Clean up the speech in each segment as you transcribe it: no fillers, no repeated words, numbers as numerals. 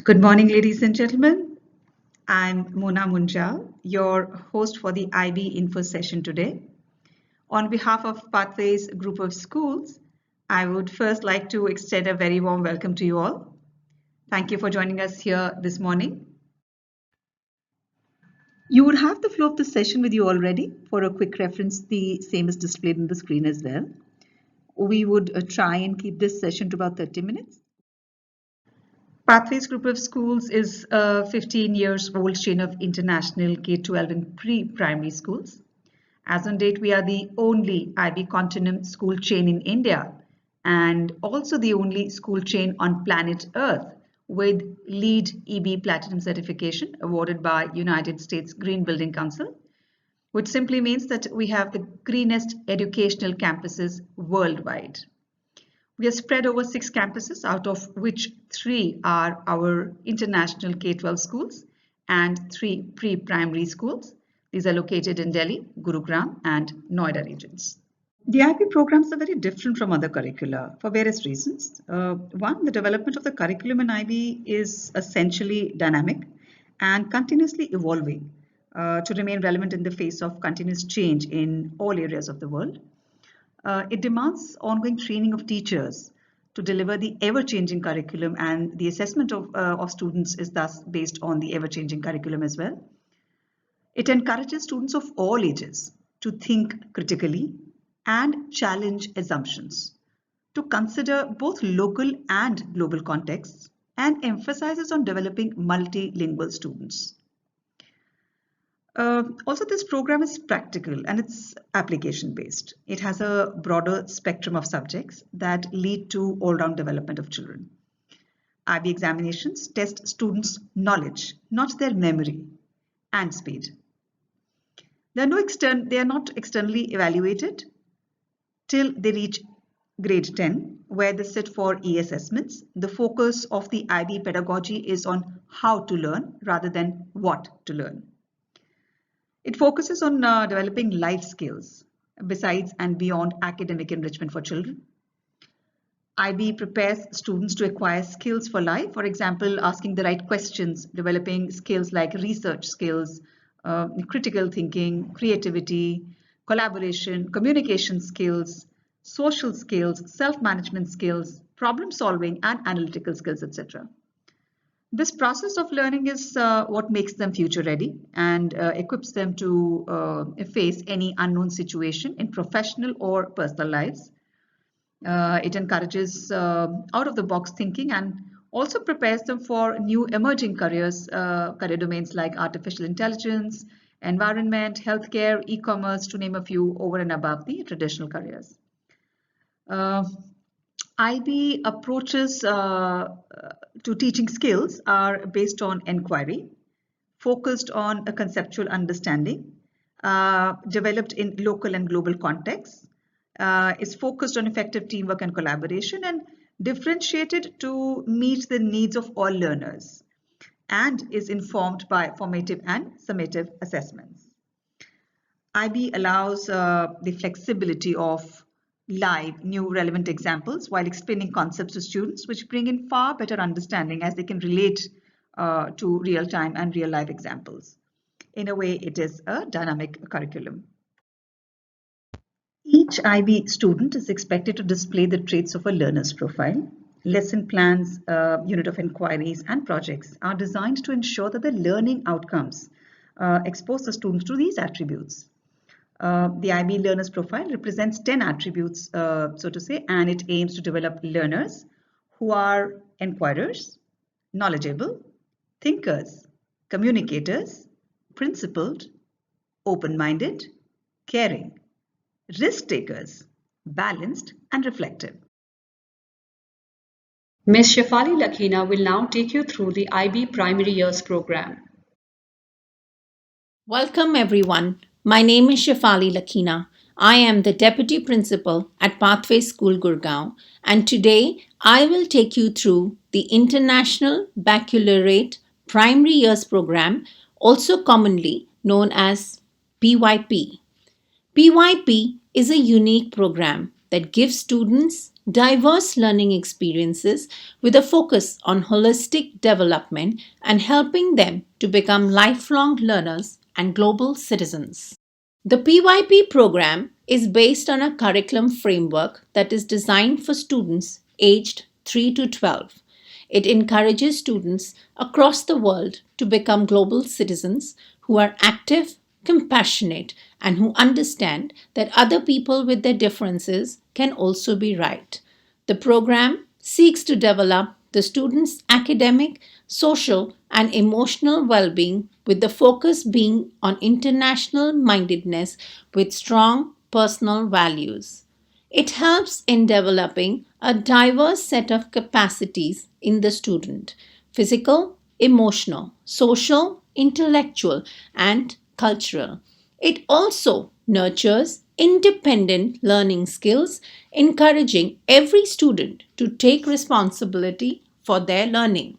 Good morning, ladies and gentlemen. I'm Mona Munjal, your host for the IB Info session today. On behalf of Pathways Group of Schools, I would first like to extend a very warm welcome to you all. Thank you for joining us here this morning. You would have the flow of the session with you already. For a quick reference, the same is displayed on the screen as well. We would try and keep this session to about 30 minutes. Pathways Group of Schools is a 15 years old chain of international K-12 and pre-primary schools. As on date, we are the only IB Continuum school chain in India and also the only school chain on planet Earth with LEED EB Platinum certification awarded by United States Green Building Council, which simply means that we have the greenest educational campuses worldwide. We are spread over 6 campuses, out of which 3 are our international K-12 schools and 3 pre-primary schools. These are located in Delhi, Gurugram, and Noida regions. The IB programs are very different from other curricula for various reasons. One, the development of the curriculum in IB is essentially dynamic and continuously evolving to remain relevant in the face of continuous change in all areas of the world. It demands ongoing training of teachers to deliver the ever-changing curriculum, and the assessment of students is thus based on the ever-changing curriculum as well. It encourages students of all ages to think critically and challenge assumptions, to consider both local and global contexts, and emphasizes on developing multilingual students. Also, this program is practical and it's application based. It has a broader spectrum of subjects that lead to all-round development of children. IB examinations test students' knowledge, not their memory and speed. They are not externally evaluated till they reach grade 10, where they sit for e-assessments. The focus of the IB pedagogy is on how to learn rather than what to learn. It focuses on developing life skills besides and beyond academic enrichment for children. IB prepares students to acquire skills for life, for example, asking the right questions, developing skills like research skills, critical thinking, creativity, collaboration, communication skills, social skills, self-management skills, problem solving and analytical skills, etc. This process of learning is what makes them future ready and equips them to face any unknown situation in professional or personal lives. It encourages out of the box thinking and also prepares them for new emerging careers, career domains like artificial intelligence, environment, healthcare, e-commerce, to name a few over and above the traditional careers. IB approaches to teaching skills are based on inquiry, focused on a conceptual understanding, developed in local and global contexts, is focused on effective teamwork and collaboration, and differentiated to meet the needs of all learners, and is informed by formative and summative assessments. IB allows the flexibility of live, new relevant examples while explaining concepts to students, which bring in far better understanding as they can relate to real-time and real-life examples. In a way, it is a dynamic curriculum. Each IB student is expected to display the traits of a learner's profile. Lesson plans, unit of inquiries, and projects are designed to ensure that the learning outcomes expose the students to these attributes. The IB learner's profile represents 10 attributes, so to say, and it aims to develop learners who are inquirers, knowledgeable, thinkers, communicators, principled, open-minded, caring, risk-takers, balanced, and reflective. Ms. Shefali Lakhina will now take you through the IB Primary Years program. Welcome everyone. My name is Shefali Lakhina. I am the Deputy Principal at Pathway School Gurgaon, and today I will take you through the International Baccalaureate Primary Years program, also commonly known as PYP. PYP is a unique program that gives students diverse learning experiences with a focus on holistic development and helping them to become lifelong learners and global citizens. The PYP program is based on a curriculum framework that is designed for students aged 3 to 12. It encourages students across the world to become global citizens who are active, compassionate, and who understand that other people with their differences can also be right. The program seeks to develop the students' academic, social, and emotional well being, with the focus being on international mindedness with strong personal values. It helps in developing a diverse set of capacities in the student: physical, emotional, social, intellectual, and cultural. It also nurtures independent learning skills, encouraging every student to take responsibility for their learning.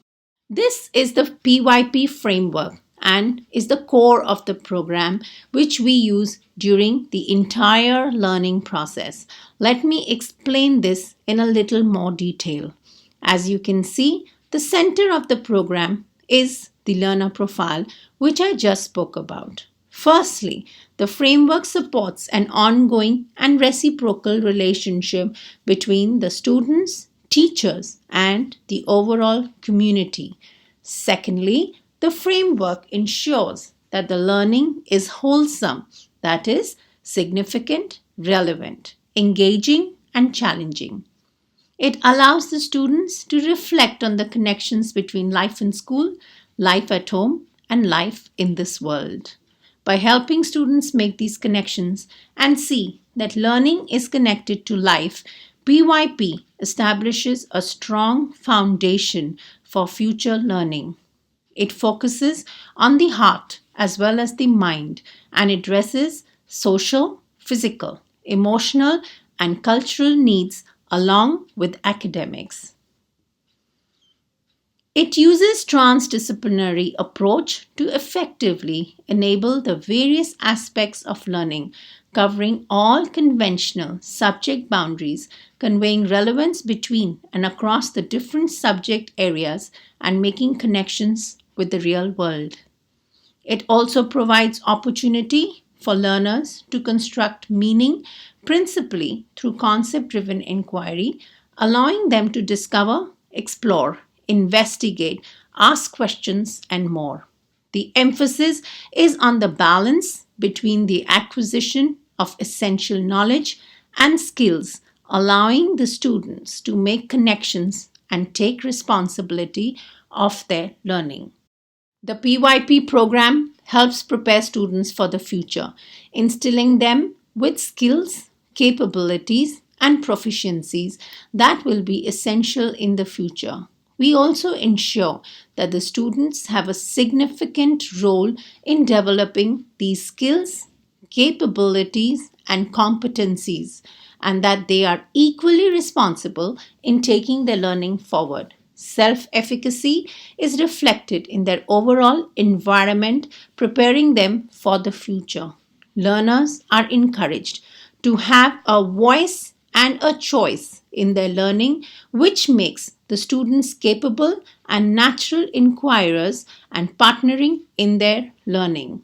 This is the PYP framework and is the core of the program which we use during the entire learning process. Let me explain this in a little more detail. As you can see, the center of the program is the learner profile, which I just spoke about. Firstly, the framework supports an ongoing and reciprocal relationship between the students, teachers, and the overall community. Secondly, the framework ensures that the learning is wholesome, that is, significant, relevant, engaging, and challenging. It allows the students to reflect on the connections between life in school, life at home, and life in this world. By helping students make these connections and see that learning is connected to life, PYP establishes a strong foundation for future learning. It focuses on the heart as well as the mind and addresses social, physical, emotional, and cultural needs along with academics. It uses transdisciplinary approach to effectively enable the various aspects of learning, covering all conventional subject boundaries, conveying relevance between and across the different subject areas, and making connections with the real world. It also provides opportunity for learners to construct meaning principally through concept driven inquiry, allowing them to discover, explore, investigate, ask questions, and more. The emphasis is on the balance between the acquisition of essential knowledge and skills, allowing the students to make connections and take responsibility of their learning. The PYP program helps prepare students for the future, instilling them with skills, capabilities, and proficiencies that will be essential in the future. We also ensure that the students have a significant role in developing these skills, capabilities, and competencies, and that they are equally responsible in taking their learning forward. Self efficacy is reflected in their overall environment, preparing them for the future. Learners are encouraged to have a voice and a choice in their learning, which makes the students capable and natural inquirers and partnering in their learning.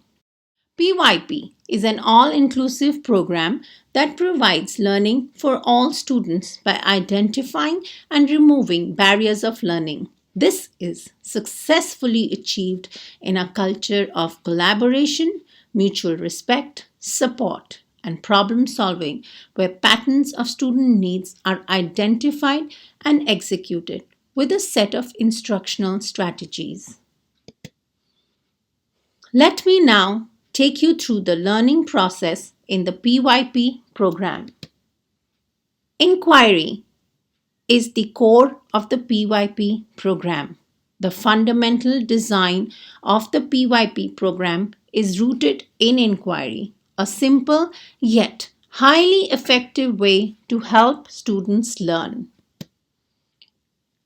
PYP is an all inclusive program that provides learning for all students by identifying and removing barriers of learning. This is successfully achieved in a culture of collaboration, mutual respect, support, and problem solving, where patterns of student needs are identified and executed with a set of instructional strategies. Let me now take you through the learning process in the PYP program. Inquiry is the core of the PYP program. The fundamental design of the PYP program is rooted in inquiry, a simple yet highly effective way to help students learn.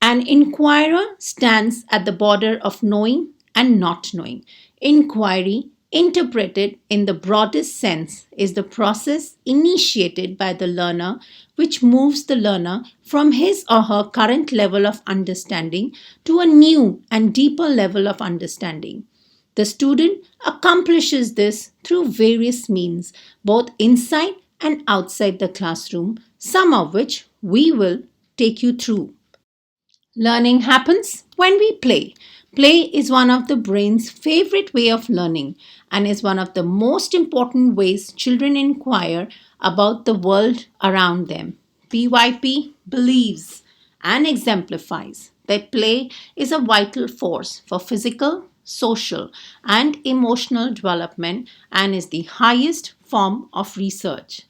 An inquirer stands at the border of knowing and not knowing. Inquiry interpreted in the broadest sense, is the process initiated by the learner which moves the learner from his or her current level of understanding to a new and deeper level of understanding. The student accomplishes this through various means, both inside and outside the classroom, some of which we will take you through. Learning happens when we play. Play is one of the brain's favorite way of learning and is one of the most important ways children inquire about the world around them. PYP believes and exemplifies that play is a vital force for physical, social, and emotional development and is the highest form of research.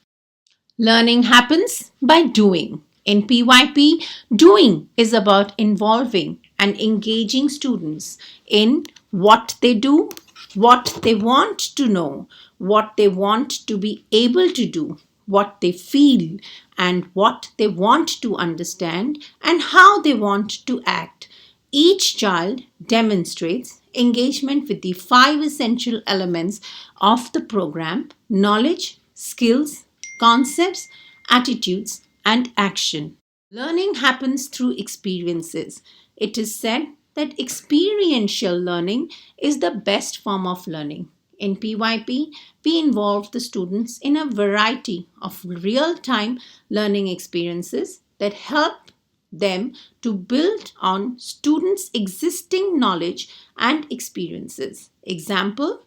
Learning happens by doing. In PYP, doing is about involving and engaging students in what they do, what they want to know, what they want to be able to do, what they feel, and what they want to understand, and how they want to act. Each child demonstrates engagement with the 5 essential elements of the program: knowledge, skills, concepts, attitudes, and action. Learning happens through experiences. It is said that experiential learning is the best form of learning. In PYP, we involve the students in a variety of real-time learning experiences that help them to build on students' existing knowledge and experiences. Example: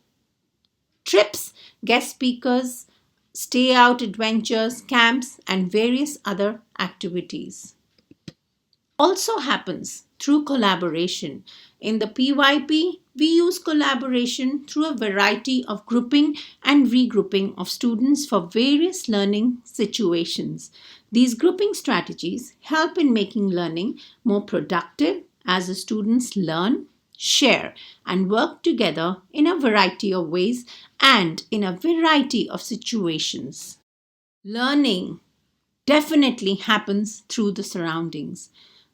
trips, guest speakers, stay out adventures, camps, and various other activities. Also happens through collaboration. In the PYP, we use collaboration through a variety of grouping and regrouping of students for various learning situations. These grouping strategies help in making learning more productive as the students learn, share, and work together in a variety of ways and in a variety of situations. Learning definitely happens through the surroundings.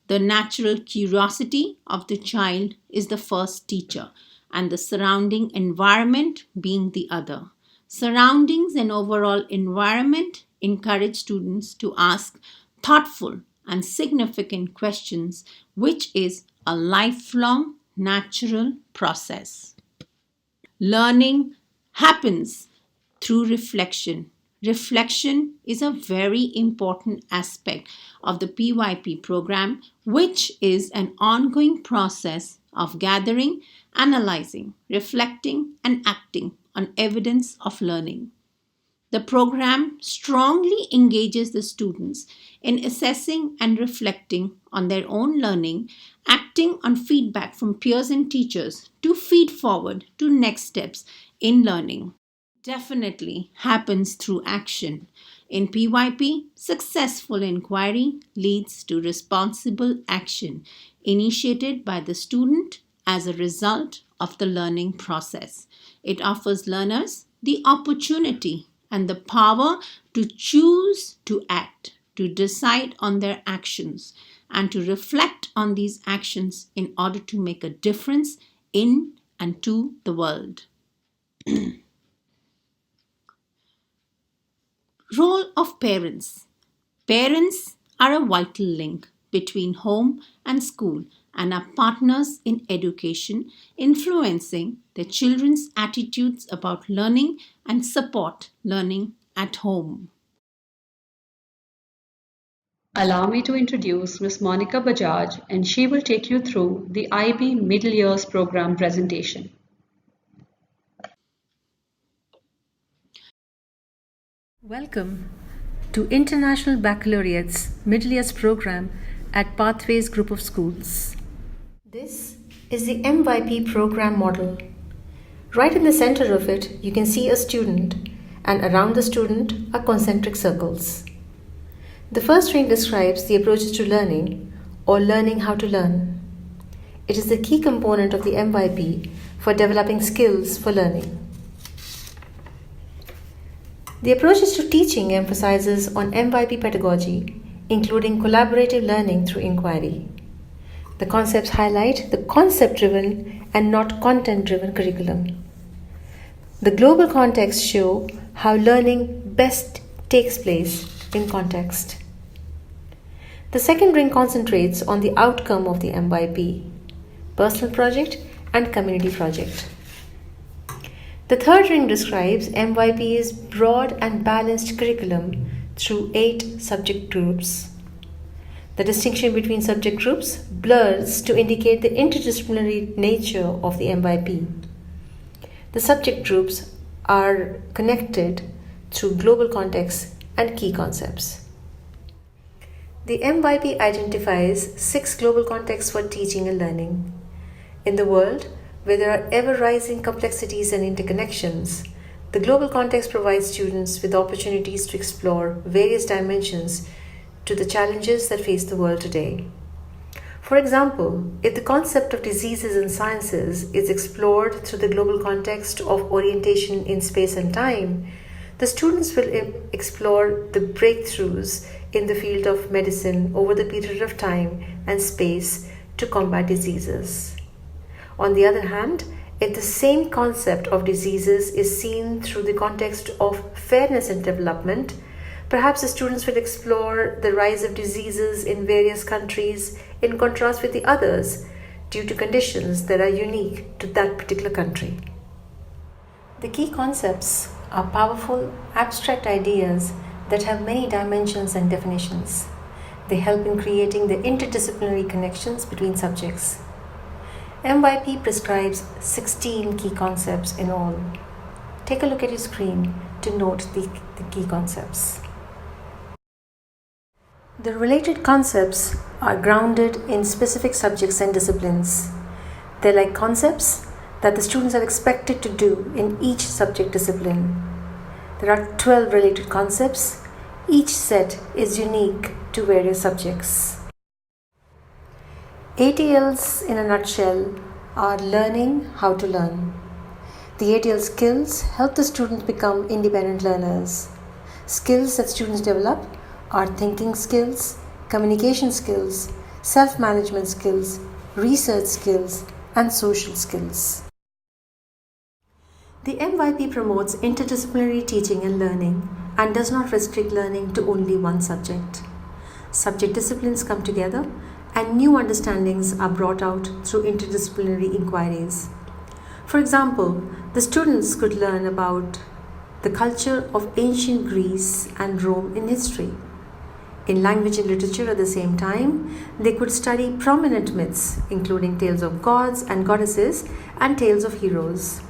The natural curiosity of the child is the first teacher, and the surrounding environment being the other. Surroundings and overall environment encourage students to ask thoughtful and significant questions, which is a lifelong natural process. Learning happens through reflection. Reflection is a very important aspect of the PYP program, which is an ongoing process of gathering, analyzing, reflecting, and acting on evidence of learning. The program strongly engages the students in assessing and reflecting on their own learning, acting on feedback from peers and teachers to feed forward to next steps in learning. Definitely happens through action. In PYP, successful inquiry leads to responsible action initiated by the student as a result of the learning process. It offers learners the opportunity and the power to choose to act, to decide on their actions, and to reflect on these actions in order to make a difference in and to the world. Role of parents. Parents are a vital link between home and school and are partners in education, influencing their children's attitudes about learning and support learning at home. Allow me to introduce Ms. Monica Bajaj, and she will take you through the IB Middle Years Program presentation. Welcome to International Baccalaureate's Middle Years Program at Pathways Group of Schools. This is the MYP program model. Right in the center of it, you can see a student, and around the student are concentric circles. The first ring describes the approaches to learning or learning how to learn. It is the key component of the MYP for developing skills for learning. The approaches to teaching emphasizes on MYP pedagogy, including collaborative learning through inquiry. The concepts highlight the concept-driven and not content-driven curriculum. The global contexts show how learning best takes place in context. The second ring concentrates on the outcome of the MYP, personal project and community project. The third ring describes MYP's broad and balanced curriculum through 8 subject groups. The distinction between subject groups blurs to indicate the interdisciplinary nature of the MYP. The subject groups are connected through global context and key concepts. The MYP identifies 6 global contexts for teaching and learning. In the world, where there are ever-rising complexities and interconnections, the global context provides students with opportunities to explore various dimensions to the challenges that face the world today. For example, if the concept of diseases in sciences is explored through the global context of orientation in space and time, the students will explore the breakthroughs in the field of medicine over the period of time and space to combat diseases. On the other hand, if the same concept of diseases is seen through the context of fairness and development, perhaps the students will explore the rise of diseases in various countries in contrast with the others due to conditions that are unique to that particular country. The key concepts are powerful, abstract ideas that have many dimensions and definitions. They help in creating the interdisciplinary connections between subjects. MYP prescribes 16 key concepts in all. Take a look at your screen to note the key concepts. The related concepts are grounded in specific subjects and disciplines. They're like concepts that the students are expected to do in each subject discipline. There are 12 related concepts. Each set is unique to various subjects. ATLs in a nutshell are learning how to learn. The ATL skills help the students become independent learners. Skills that students develop are thinking skills, communication skills, self-management skills, research skills, and social skills. The MYP promotes interdisciplinary teaching and learning and does not restrict learning to only one subject. Subject disciplines come together and new understandings are brought out through interdisciplinary inquiries. For example, the students could learn about the culture of ancient Greece and Rome in history. In language and literature at the same time, they could study prominent myths, including tales of gods and goddesses and tales of heroes.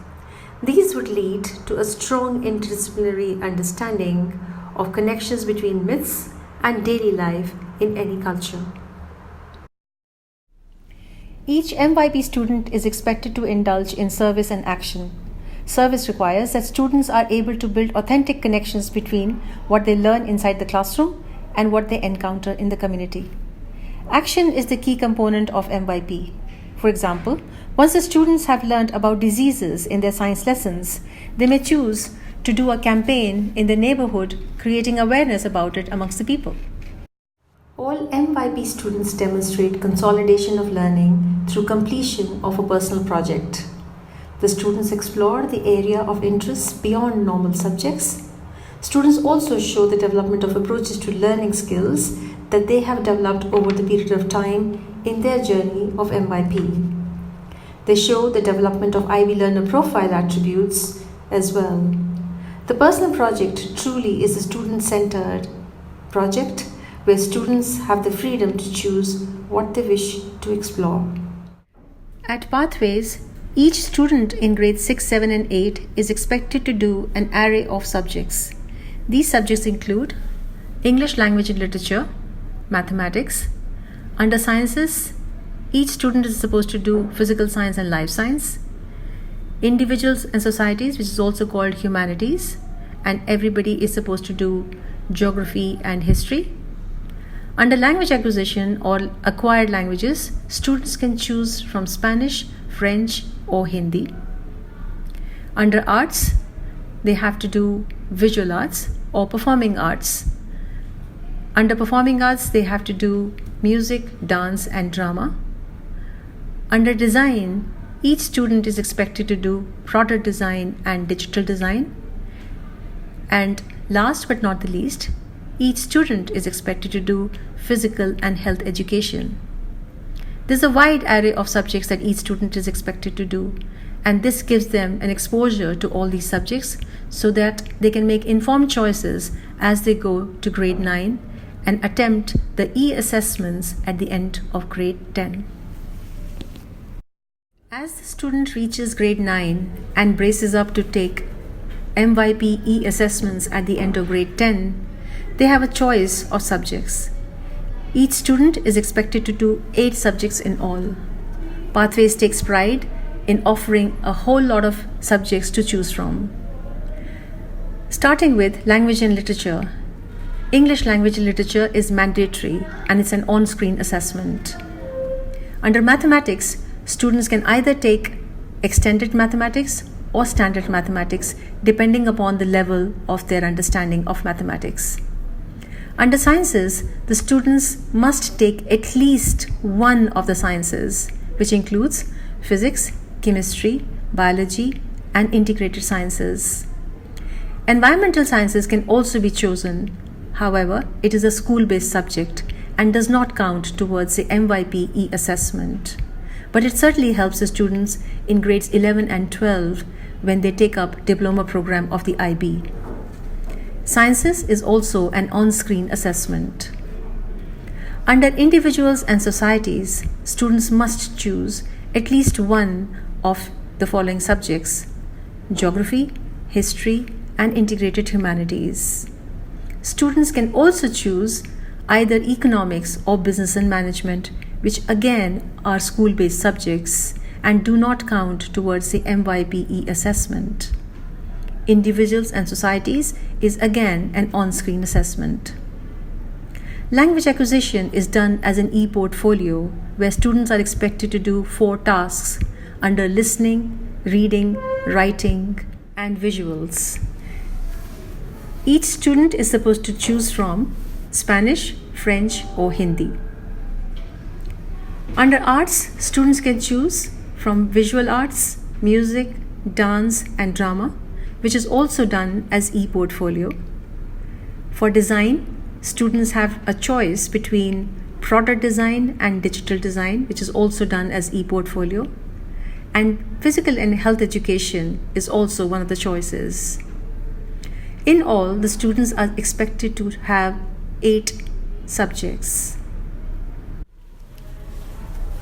These would lead to a strong interdisciplinary understanding of connections between myths and daily life in any culture. Each MYP student is expected to indulge in service and action. Service requires that students are able to build authentic connections between what they learn inside the classroom and what they encounter in the community. Action is the key component of MYP. For example, once the students have learned about diseases in their science lessons, they may choose to do a campaign in the neighborhood, creating awareness about it amongst the people. All MYP students demonstrate consolidation of learning through completion of a personal project. The students explore the area of interest beyond normal subjects. Students also show the development of approaches to learning skills that they have developed over the period of time in their journey of MYP. They show the development of IB learner profile attributes as well. The personal project truly is a student-centered project where students have the freedom to choose what they wish to explore. At Pathways, each student in grades 6, 7 and 8 is expected to do an array of subjects. These subjects include English language and literature, mathematics. Under sciences, each student is supposed to do physical science and life science, individuals and societies, which is also called humanities, and everybody is supposed to do geography and history. Under language acquisition or acquired languages, students can choose from Spanish, French, or Hindi. Under arts, they have to do visual arts or performing arts. Under performing arts, they have to do music, dance, and drama. Under design, each student is expected to do product design and digital design. And last but not the least, each student is expected to do physical and health education. There's a wide array of subjects that each student is expected to do, and this gives them an exposure to all these subjects so that they can make informed choices as they go to grade 9 and attempt the e-assessments at the end of grade 10. As the student reaches grade 9 and braces up to take MYP e-assessments at the end of grade 10, they have a choice of subjects. Each student is expected to do 8 subjects in all. Pathways takes pride in offering a whole lot of subjects to choose from. Starting with language and literature. English language and literature is mandatory and it's an on-screen assessment. Under mathematics, students can either take extended mathematics or standard mathematics depending upon the level of their understanding of mathematics. Under sciences, the students must take at least one of the sciences, which includes physics, chemistry, biology, and integrated sciences. Environmental sciences can also be chosen. However, it is a school-based subject and does not count towards the MYP e-assessment. But it certainly helps the students in grades 11 and 12 when they take up diploma program of the IB. Sciences is also an on-screen assessment. Under individuals and societies, students must choose at least one of the following subjects: geography, history, and integrated humanities. Students can also choose either economics or business and management, which again are school-based subjects and do not count towards the MYPE assessment. Individuals and societies is again an on-screen assessment. Language acquisition is done as an e-portfolio where students are expected to do 4 tasks under listening, reading, writing, and visuals. Each student is supposed to choose from Spanish, French, or Hindi. Under arts, students can choose from visual arts, music, dance, and drama, which is also done as e-portfolio. For design, students have a choice between product design and digital design, which is also done as e-portfolio. And physical and health education is also one of the choices. In all, the students are expected to have 8 subjects.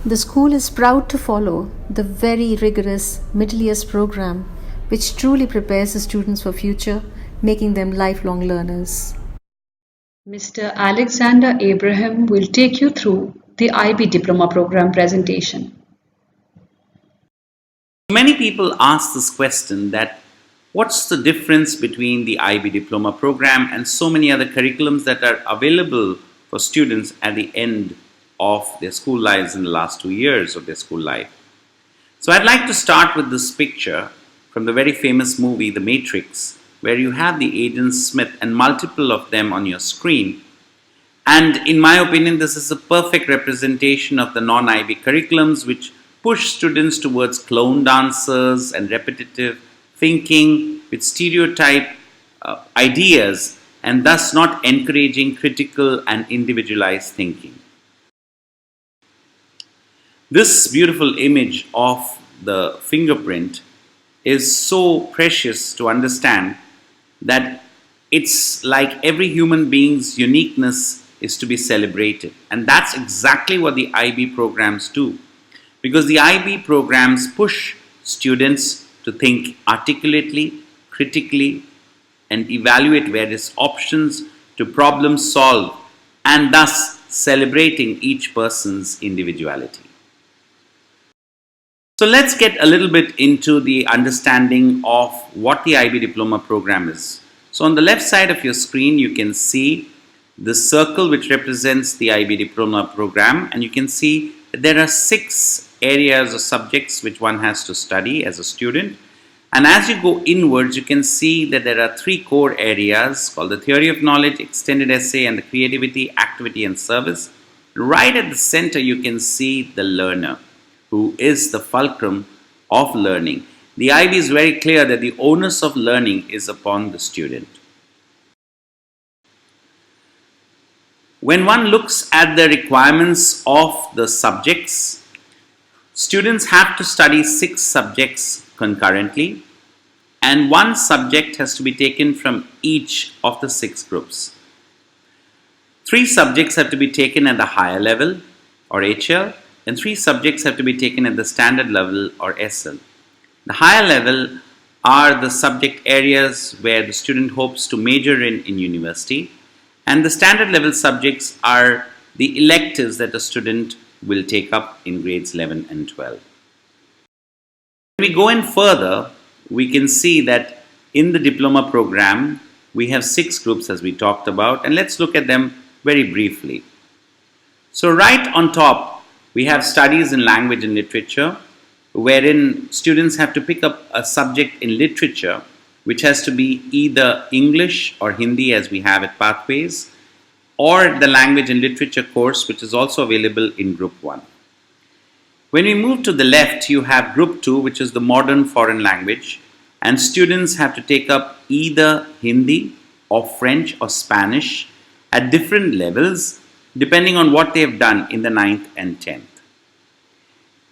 The school is proud to follow the very rigorous middle years program, which truly prepares the students for future, making them lifelong learners. Mr. Alexander Abraham will take you through the IB Diploma Program presentation. Many people ask this question that what's the difference between the IB Diploma Program and so many other curriculums that are available for students at the end of their school lives in the last 2 years of their school life. So I'd like to start with this picture from the very famous movie The Matrix, where you have the Agent Smith and multiple of them on your screen. And in my opinion, this is a perfect representation of the non-IB curriculums which push students towards clone dancers and repetitive thinking with stereotype ideas and thus not encouraging critical and individualized thinking. This beautiful image of the fingerprint is so precious to understand that it's like every human being's uniqueness is to be celebrated. And that's exactly what the IB programs do. Because the IB programs push students to think articulately, critically, and evaluate various options to problem solve, and thus celebrating each person's individuality. So let's get a little bit into the understanding of what the IB Diploma Program is. So on the left side of your screen, you can see the circle which represents the IB Diploma Program, and you can see that there are 6 areas or subjects which one has to study as a student. And as you go inwards, you can see that there are 3 core areas called the theory of knowledge, extended essay, and the creativity, activity, and service. Right at the center, you can see the learner, who is the fulcrum of learning. The IB is very clear that the onus of learning is upon the student. When one looks at the requirements of the subjects, students have to study 6 subjects concurrently, and 1 subject has to be taken from each of the 6 groups. 3 subjects have to be taken at the higher level or HL, and 3 subjects have to be taken at the standard level or SL. The higher level are the subject areas where the student hopes to major in university, and the standard level subjects are the electives that a student will take up in grades 11 and 12. When we go in further, we can see that in the diploma program, we have 6 groups as we talked about, and let's look at them very briefly. So right on top, we have studies in language and literature, wherein students have to pick up a subject in literature which has to be either English or Hindi as we have at Pathways, or the language and literature course which is also available in group 1. When we move to the left, you have group 2, which is the modern foreign language, and students have to take up either Hindi or French or Spanish at different levels depending on what they have done in the 9th and 10th.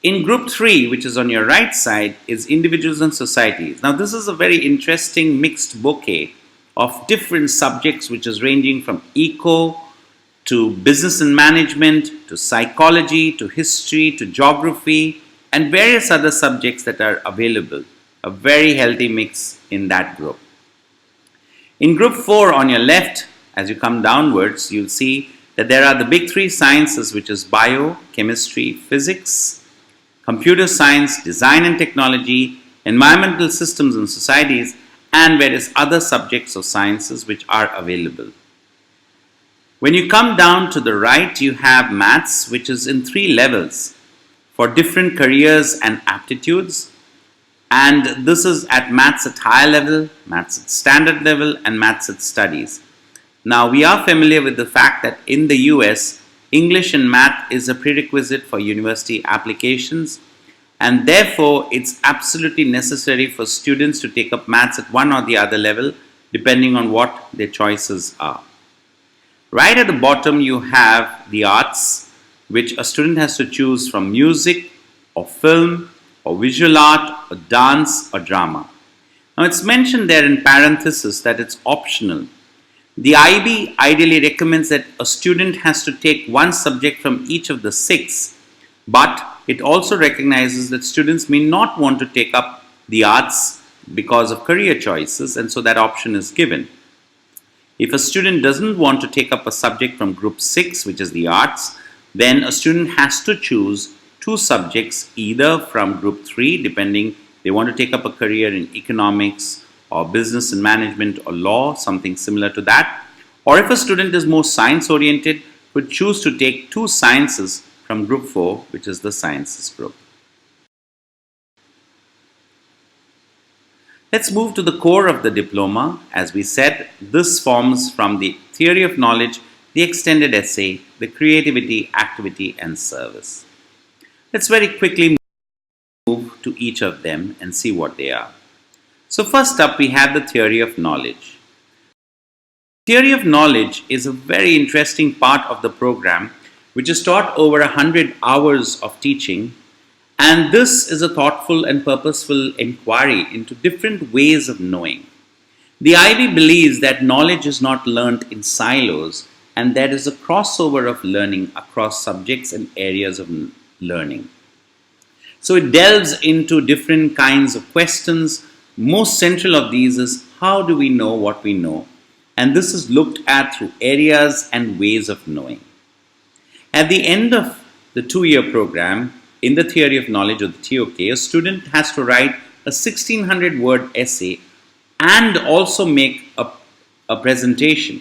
In group 3, which is on your right side, is individuals and societies. Now this is a very interesting mixed bouquet of different subjects which is ranging from eco to business and management to psychology to history to geography and various other subjects that are available. A very healthy mix in that group. In group 4 on your left, as you come downwards, you'll see that there are the big 3 sciences, which is bio, chemistry, physics, computer science, design and technology, environmental systems and societies, and various other subjects or sciences which are available. When you come down to the right, you have maths, which is in 3 levels for different careers and aptitudes. And this is at maths at higher level, maths at standard level, and maths at studies. Now, we are familiar with the fact that in the US, English and math is a prerequisite for university applications, and therefore it's absolutely necessary for students to take up maths at one or the other level depending on what their choices are. Right at the bottom you have the arts, which a student has to choose from music or film or visual art or dance or drama. Now it's mentioned there in parenthesis that it's optional. The IB ideally recommends that a student has to take 1 subject from each of the 6, but it also recognizes that students may not want to take up the arts because of career choices, and so that option is given. If a student doesn't want to take up a subject from group 6, which is the arts, then a student has to choose 2 subjects either from group 3, depending they want to take up a career in economics or business and management or law, something similar to that. Or if a student is more science oriented, would choose to take 2 sciences from group 4, which is the sciences group. Let's move to the core of the diploma. As we said, this forms from the theory of knowledge, the extended essay, the creativity, activity, and service. Let's very quickly move to each of them and see what they are. So first up, we have the theory of knowledge. Theory of knowledge is a very interesting part of the program, which is taught over 100 hours of teaching, and this is a thoughtful and purposeful inquiry into different ways of knowing. The IB believes that knowledge is not learnt in silos, and there is a crossover of learning across subjects and areas of learning. So it delves into different kinds of questions. Most central of these is how do we know what we know, and this is looked at through areas and ways of knowing. At the end of the 2-year program, in the theory of knowledge or the TOK, a student has to write a 1600-word essay and also make a presentation.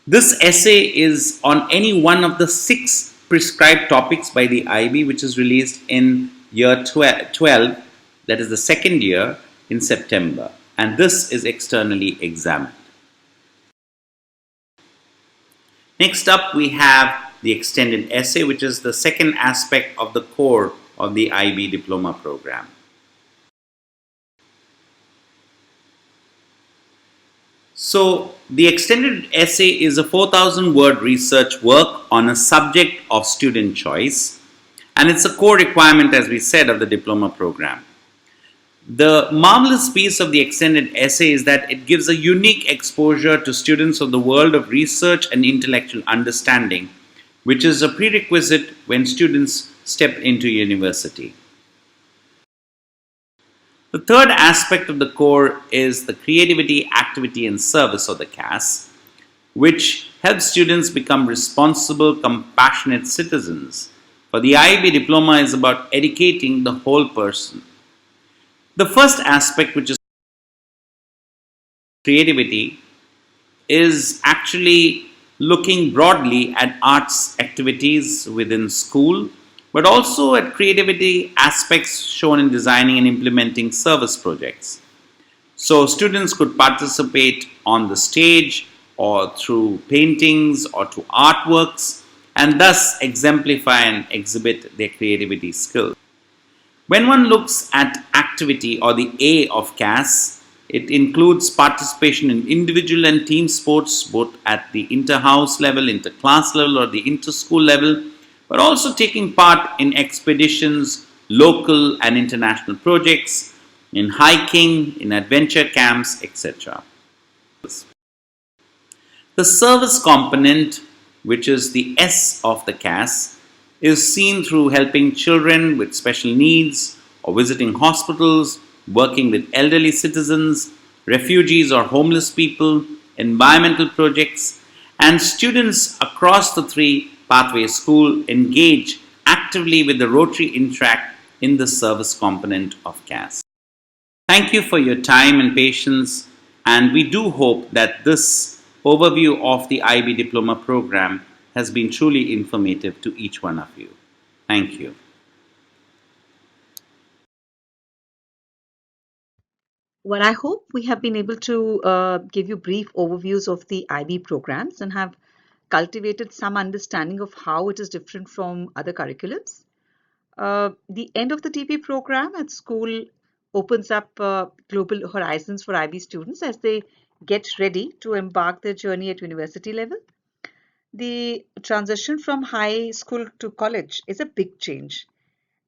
This essay is on any one of the 6 prescribed topics by the IB, which is released in year 12, that is the 2nd year, in September, and this is externally examined. Next up, we have the extended essay, which is the second aspect of the core of the IB diploma program. So, the extended essay is a 4,000 word research work on a subject of student choice, and it's a core requirement, as we said, of the diploma program. The marvelous piece of the extended essay is that it gives a unique exposure to students of the world of research and intellectual understanding, which is a prerequisite when students step into university. The third aspect of the core is the creativity, activity, and service of the CAS, which helps students become responsible, compassionate citizens. For the IB diploma is about educating the whole person. The first aspect, which is creativity, is actually looking broadly at arts activities within school, but also at creativity aspects shown in designing and implementing service projects. So students could participate on the stage or through paintings or to artworks and thus exemplify and exhibit their creativity skills. When one looks at activity or the A of CAS, it includes participation in individual and team sports both at the inter-house level, inter-class level or the inter-school level, but also taking part in expeditions, local and international projects, in hiking, in adventure camps, etc. The service component, which is the S of the CAS, is seen through helping children with special needs or visiting hospitals, working with elderly citizens, refugees or homeless people, environmental projects, and students across the three pathway school engage actively with the Rotary Interact in the service component of CAS. Thank you for your time and patience, and we do hope that this overview of the IB Diploma program has been truly informative to each one of you. Thank you. Well, I hope we have been able to give you brief overviews of the IB programs and have cultivated some understanding of how it is different from other curriculums. The end of the TP program at school opens up global horizons for IB students as they get ready to embark their journey at university level. The transition from high school to college is a big change,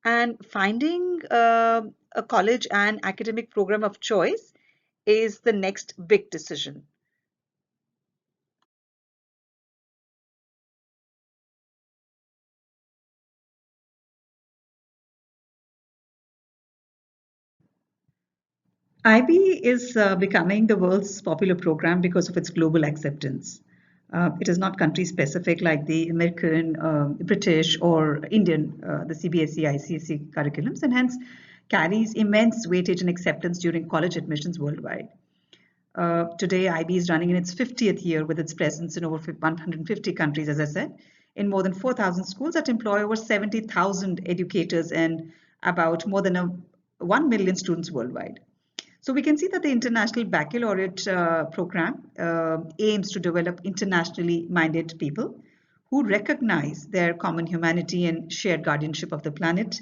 and finding a college and academic program of choice is the next big decision. IB is becoming the world's popular program because of its global acceptance. It is not country specific like the American, British, or Indian, the CBSE, ICSE curriculums, and hence carries immense weightage and acceptance during college admissions worldwide. Today, IB is running in its 50th year with its presence in over 150 countries, as I said, in more than 4,000 schools that employ over 70,000 educators and about more than 1 million students worldwide. So we can see that the International Baccalaureate program aims to develop internationally minded people who recognize their common humanity and shared guardianship of the planet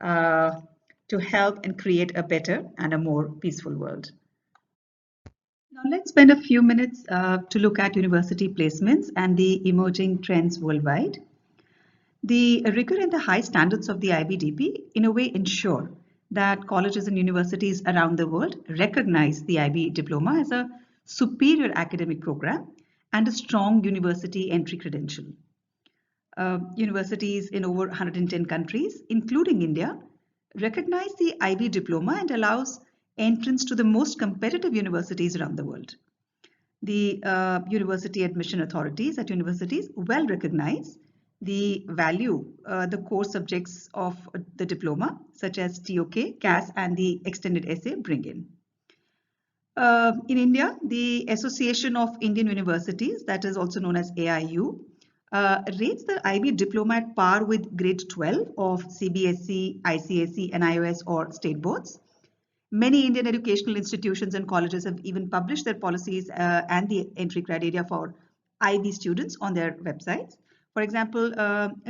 to help and create a better and a more peaceful world. Now let's spend a few minutes to look at university placements and the emerging trends worldwide. The rigor and the high standards of the IBDP in a way ensure that colleges and universities around the world recognize the IB diploma as a superior academic program and a strong university entry credential. Universities in over 110 countries, including India, recognize the IB diploma and allows entrance to the most competitive universities around the world. The university admission authorities at universities well recognize the value the core subjects of the diploma, such as TOK, CAS, and the extended essay bring in. In India, the Association of Indian Universities, that is also known as AIU, rates the IB diploma at par with grade 12 of CBSE, ICSE, NIOS, or state boards. Many Indian educational institutions and colleges have even published their policies and the entry criteria for IB students on their websites. For example,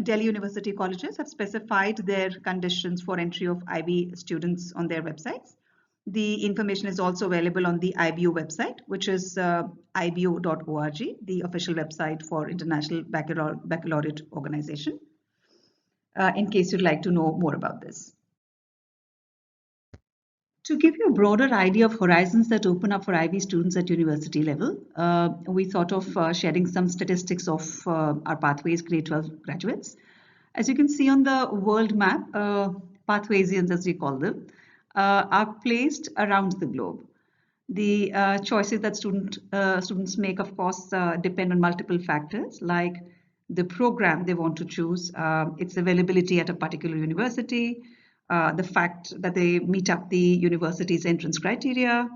Delhi University colleges have specified their conditions for entry of IB students on their websites. The information is also available on the IBO website, which is ibo.org, the official website for International Baccalaureate Organization, in case you'd like to know more about this. To give you a broader idea of horizons that open up for IB students at university level, we thought of sharing some statistics of our Pathways grade 12 graduates. As you can see on the world map, Pathwaysians as we call them, are placed around the globe. The choices that students make, of course, depend on multiple factors like the program they want to choose, its availability at a particular university, the fact that they meet up the university's entrance criteria,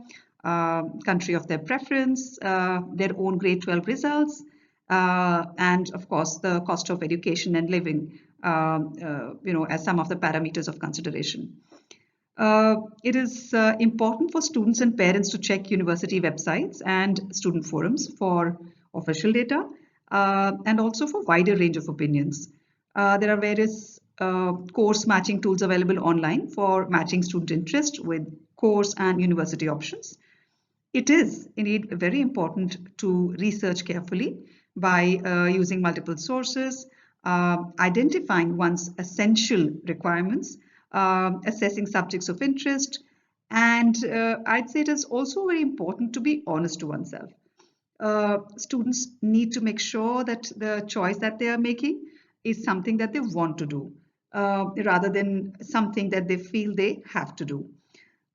country of their preference, their own grade 12 results, and of course the cost of education and living, as some of the parameters of consideration. It is important for students and parents to check university websites and student forums for official data and also for wider range of opinions. There are various course matching tools available online for matching student interest with course and university options. It is indeed very important to research carefully by using multiple sources, identifying one's essential requirements, assessing subjects of interest, and I'd say it is also very important to be honest to oneself. Students need to make sure that the choice that they are making is something that they want to do, rather than something that they feel they have to do.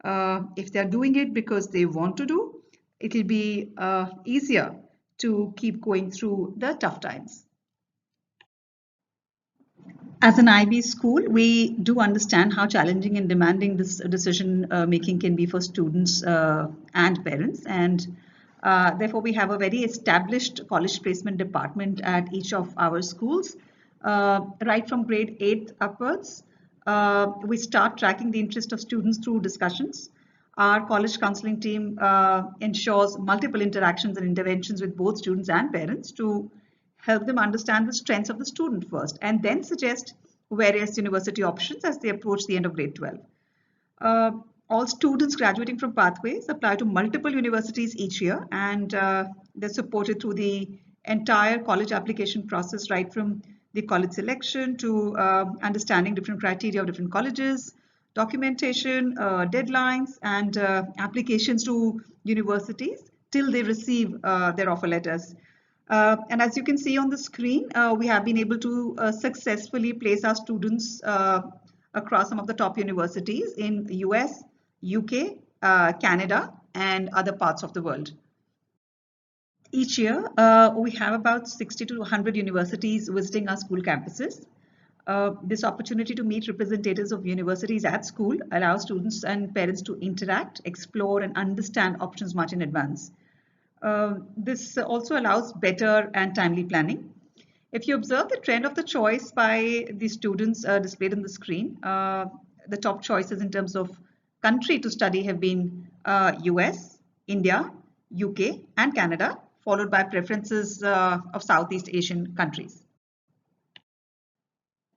If they're doing it because they want to do, it'll be easier to keep going through the tough times. As an IB school, we do understand how challenging and demanding this decision making can be for students and parents, and therefore we have a very established college placement department at each of our schools. Right from grade 8 upwards, we start tracking the interest of students through discussions. Our college counseling team ensures multiple interactions and interventions with both students and parents to help them understand the strengths of the student first and then suggest various university options as they approach the end of grade 12. All students graduating from Pathways apply to multiple universities each year, and they're supported through the entire college application process, right from the college selection to understanding different criteria of different colleges, documentation, deadlines, and applications to universities till they receive their offer letters. And as you can see on the screen, we have been able to successfully place our students across some of the top universities in US, UK, Canada, and other parts of the world. Each year, we have about 60 to 100 universities visiting our school campuses. This opportunity to meet representatives of universities at school allows students and parents to interact, explore, and understand options much in advance. This also allows better and timely planning. If you observe the trend of the choice by the students displayed on the screen, the top choices in terms of country to study have been US, India, UK, and Canada, followed by preferences of Southeast Asian countries.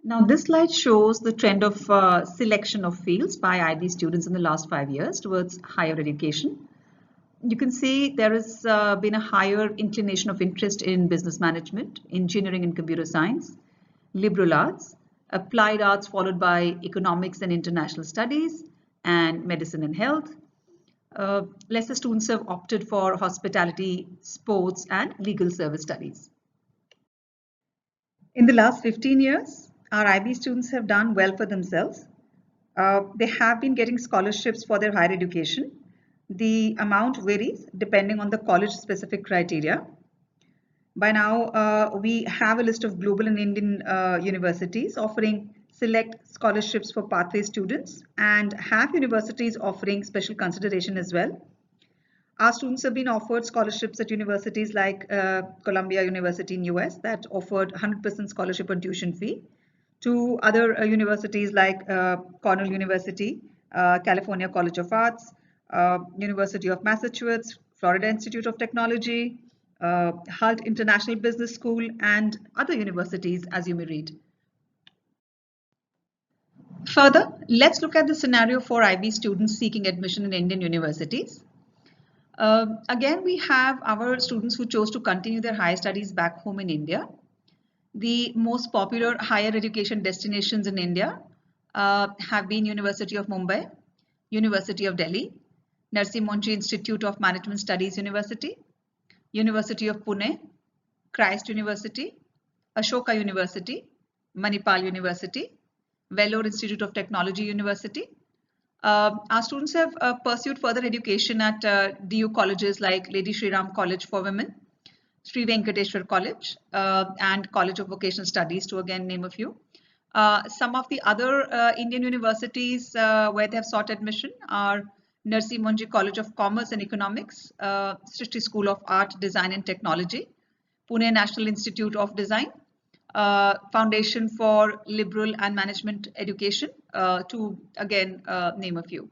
Now, this slide shows the trend of selection of fields by IB students in the last 5 years towards higher education. You can see there has been a higher inclination of interest in business management, engineering and computer science, liberal arts, applied arts followed by economics and international studies, and medicine and health. Lesser students have opted for hospitality, sports, and legal service studies. In the last 15 years, our IB students have done well for themselves. They have been getting scholarships for their higher education. The amount varies depending on the college-specific criteria. By now, we have a list of global and Indian universities offering select scholarships for pathway students and have universities offering special consideration as well. Our students have been offered scholarships at universities like Columbia University in US that offered 100% scholarship on tuition fee, to other universities like Cornell University, California College of Arts, University of Massachusetts, Florida Institute of Technology, Hult International Business School, and other universities, as you may read. Further, let's look at the scenario for IB students seeking admission in Indian universities. Again, we have our students who chose to continue their higher studies back home in India. The most popular higher education destinations in India have been University of Mumbai, University of Delhi, Narsi Monchi Institute of Management Studies University, University of Pune, Christ University, Ashoka University, Manipal University, Vellore Institute of Technology University. Our students have pursued further education at DU colleges like Lady Shri Ram College for Women, Sri Venkateshwar College, and College of Vocational Studies, to again name a few. Some of the other Indian universities where they have sought admission are Narsi Monchi College of Commerce and Economics, Srishti School of Art, Design and Technology, Pune National Institute of Design, Foundation for Liberal and Management Education, to again name a few.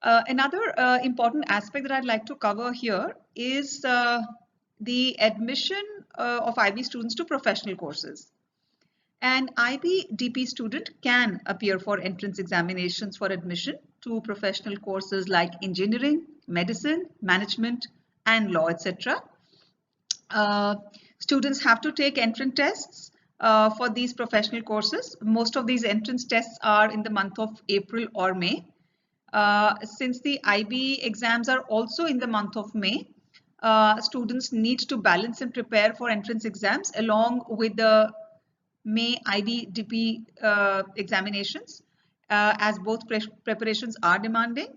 Another important aspect that I'd like to cover here is the admission of IB students to professional courses. An IB DP student can appear for entrance examinations for admission to professional courses like engineering, medicine, management, and law, etc. Students have to take entrance tests for these professional courses. Most of these entrance tests are in the month of April or May. Since the IB exams are also in the month of May, students need to balance and prepare for entrance exams along with the May IB DP examinations, as both preparations are demanding.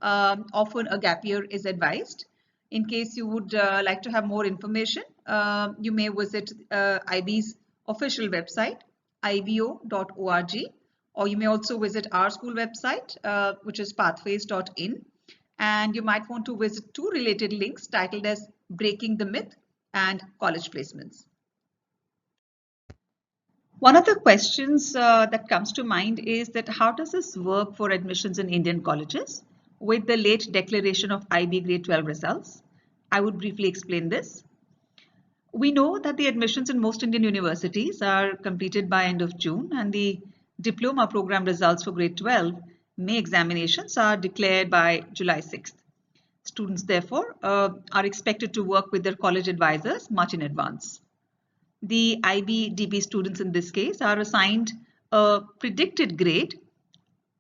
Often a gap year is advised. In case you would like to have more information, you may visit IB's official website, ibo.org, or you may also visit our school website, which is pathways.in, and you might want to visit two related links titled as Breaking the Myth and College Placements. One of the questions that comes to mind is that how does this work for admissions in Indian colleges with the late declaration of IB grade 12 results? I would briefly explain this. We know that the admissions in most Indian universities are completed by end of June, and the diploma program results for grade 12 May examinations are declared by July 6th. Students therefore are expected to work with their college advisors much in advance. The IB DP students in this case are assigned a predicted grade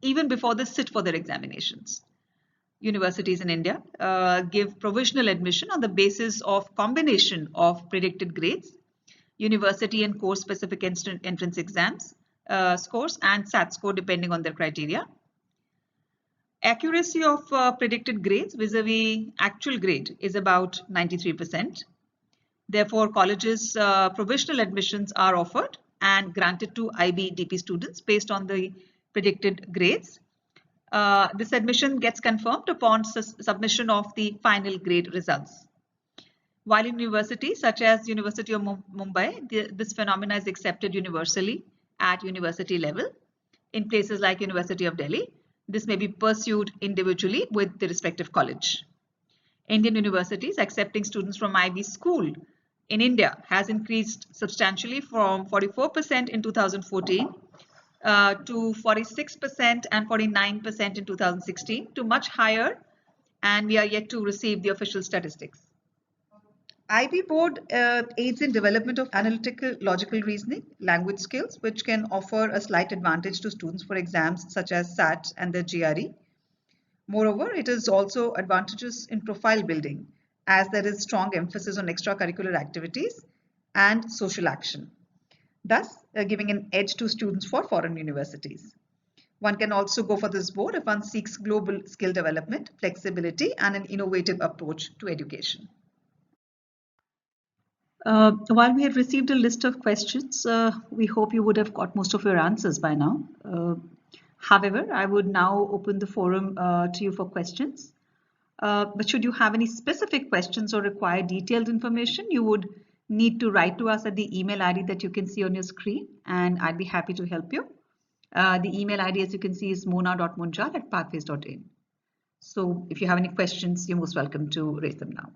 even before they sit for their examinations. Universities in India give provisional admission on the basis of combination of predicted grades, university and course specific entrance exams scores, and SAT score depending on their criteria. Accuracy of predicted grades vis-a-vis actual grade is about 93%. Therefore, colleges' provisional admissions are offered and granted to IB DP students based on the predicted grades. This admission gets confirmed upon submission of the final grade results. While in universities such as University of Mumbai, this phenomena is accepted universally at university level. In places like University of Delhi, this may be pursued individually with the respective college. Indian universities accepting students from IB school in India has increased substantially from 44% in 2014 to 46% and 49% in 2016 to much higher, and we are yet to receive the official statistics. IB board aids in development of analytical logical reasoning, language skills, which can offer a slight advantage to students for exams such as SAT and the GRE. Moreover, it is also advantageous in profile building, as there is strong emphasis on extracurricular activities and social action, thus giving an edge to students for foreign universities. One can also go for this board if one seeks global skill development, flexibility, and an innovative approach to education. While we have received a list of questions, we hope you would have got most of your answers by now. However, I would now open the forum to you for questions. But should you have any specific questions or require detailed information, you would need to write to us at the email ID that you can see on your screen, and I'd be happy to help you. The email ID, as you can see, is mona.munjal@pathways.in. So if you have any questions, you're most welcome to raise them now.